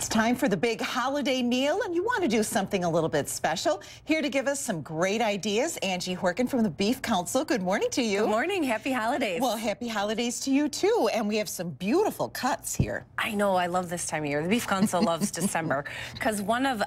It's time for the big holiday meal, and you want to do something a little bit special. Here to give us some great ideas, Angie Horkan from the Beef Council. Good morning to you. Good morning. Happy holidays. Well, happy holidays to you, too. And we have some beautiful cuts here. I know. I love this time of year. The Beef Council loves December because one of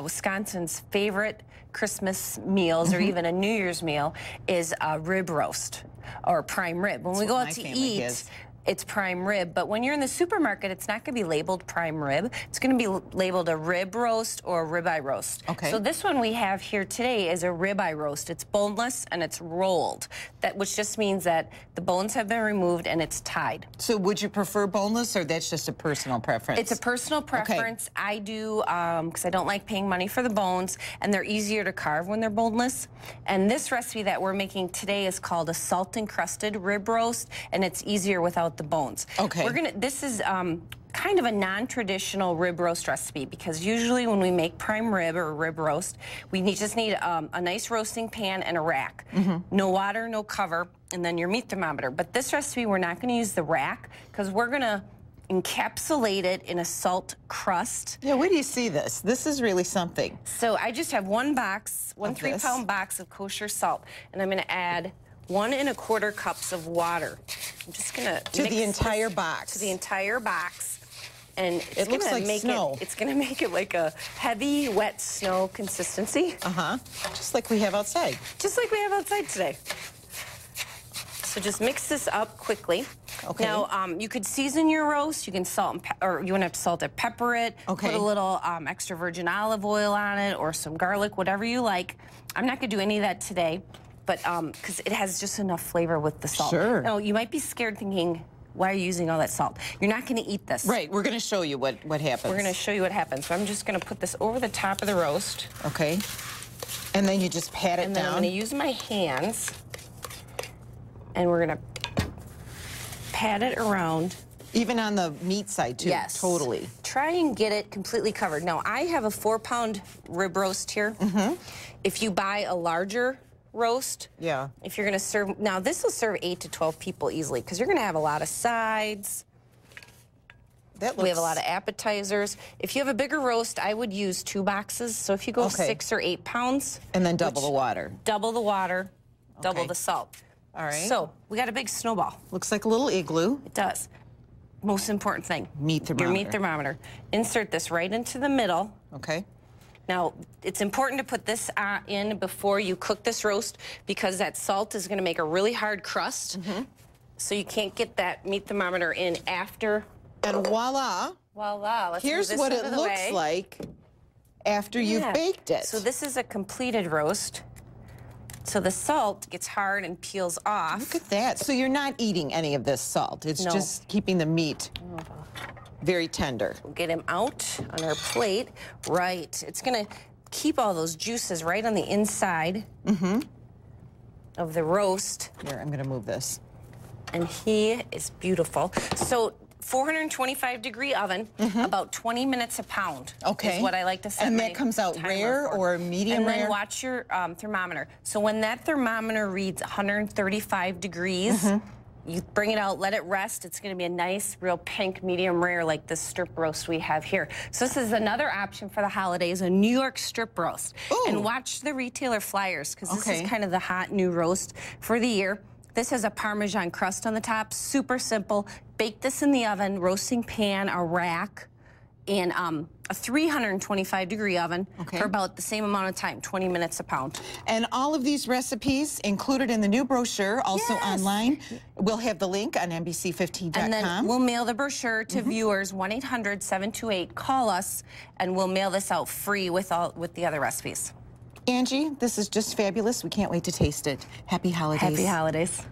Wisconsin's favorite Christmas meals or even a New Year's meal is a rib roast or prime rib. When we go out to eat, it's prime rib, but when you're in the supermarket, it's not going to be labeled prime rib. It's going to be labeled a rib roast or a ribeye roast. Okay. So this one we have here today is a ribeye roast. It's boneless and it's rolled, which just means that the bones have been removed and it's tied. So would you prefer boneless, or that's just a personal preference? It's a personal preference. Okay. I do, because I don't like paying money for the bones, and they're easier to carve when they're boneless. And this recipe that we're making today is called a salt-encrusted rib roast, and it's easier without the bones. Okay. This is kind of a non-traditional rib roast recipe, because usually when we make prime rib or rib roast, we just need a nice roasting pan and a rack. No water, no cover, and then your meat thermometer. But this recipe, we're not going to use the rack because we're going to encapsulate it in a salt crust. Yeah, where do you see this? This is really something. So I just have one 3-pound box of kosher salt, and I'm going to add 1 1/4 cups of water. I'm just gonna to the entire box. To the entire box, and it looks like snow. It's gonna make it like a heavy, wet snow consistency. Just like we have outside. Just like we have outside today. So just mix this up quickly. Okay. Now, you could season your roast. You can salt and or you wouldn't have to salt it, pepper it. Okay. Put a little extra virgin olive oil on it, or some garlic, whatever you like. I'm not gonna do any of that today, but because it has just enough flavor with the salt. Sure. Now, you might be scared thinking, why are you using all that salt? You're not going to eat this. Right, we're going to show you what happens. We're going to show you what happens. So I'm just going to put this over the top of the roast. Okay. And then you just pat it down. And then I'm going to use my hands, and we're going to pat it around. Even on the meat side, too? Yes. Totally. Try and get it completely covered. Now, I have a 4-pound rib roast here. If you buy a larger roast, if you're going to serve, now this will serve 8 to 12 people easily, because you're going to have a lot of sides. We have a lot of appetizers. If you have a bigger roast, I would use 2 boxes. So if you go 6 or 8 pounds, and then double the water. Double the water, double the salt. All right. So we got a big snowball. Looks like a little igloo. It does. Most important thing, meat thermometer. Your meat thermometer. Insert this right into the middle. Okay. Now, it's important to put this in before you cook this roast, because that salt is going to make a really hard crust. So you can't get that meat thermometer in after. And voila. Voila. Let's Here's move this what out it of the looks way. like after you've baked it. So this is a completed roast. So the salt gets hard and peels off. Look at that. So you're not eating any of this salt. It's just keeping the meat very tender. We'll get him out on our plate. Right. It's going to keep all those juices right on the inside of the roast. Here, I'm going to move this. And he is beautiful. So 425-degree oven, about 20 minutes a pound. Okay. Is what I like to set. And that comes out rare or medium rare? And then watch your thermometer. So when that thermometer reads 135 degrees, you bring it out, let it rest. It's going to be a nice, real pink, medium rare, like this strip roast we have here. So this is another option for the holidays, a New York strip roast. Ooh. And watch the retailer flyers, because this is kind of the hot new roast for the year. This has a Parmesan crust on the top, super simple. Bake this in the oven, roasting pan, a rack, in a 325-degree oven for about the same amount of time, 20 minutes a pound. And all of these recipes included in the new brochure, also online. We'll have the link on NBC15.com. And then we'll mail the brochure to viewers, 1-800-728. Call us, and we'll mail this out free with the other recipes. Angie, this is just fabulous. We can't wait to taste it. Happy holidays. Happy holidays.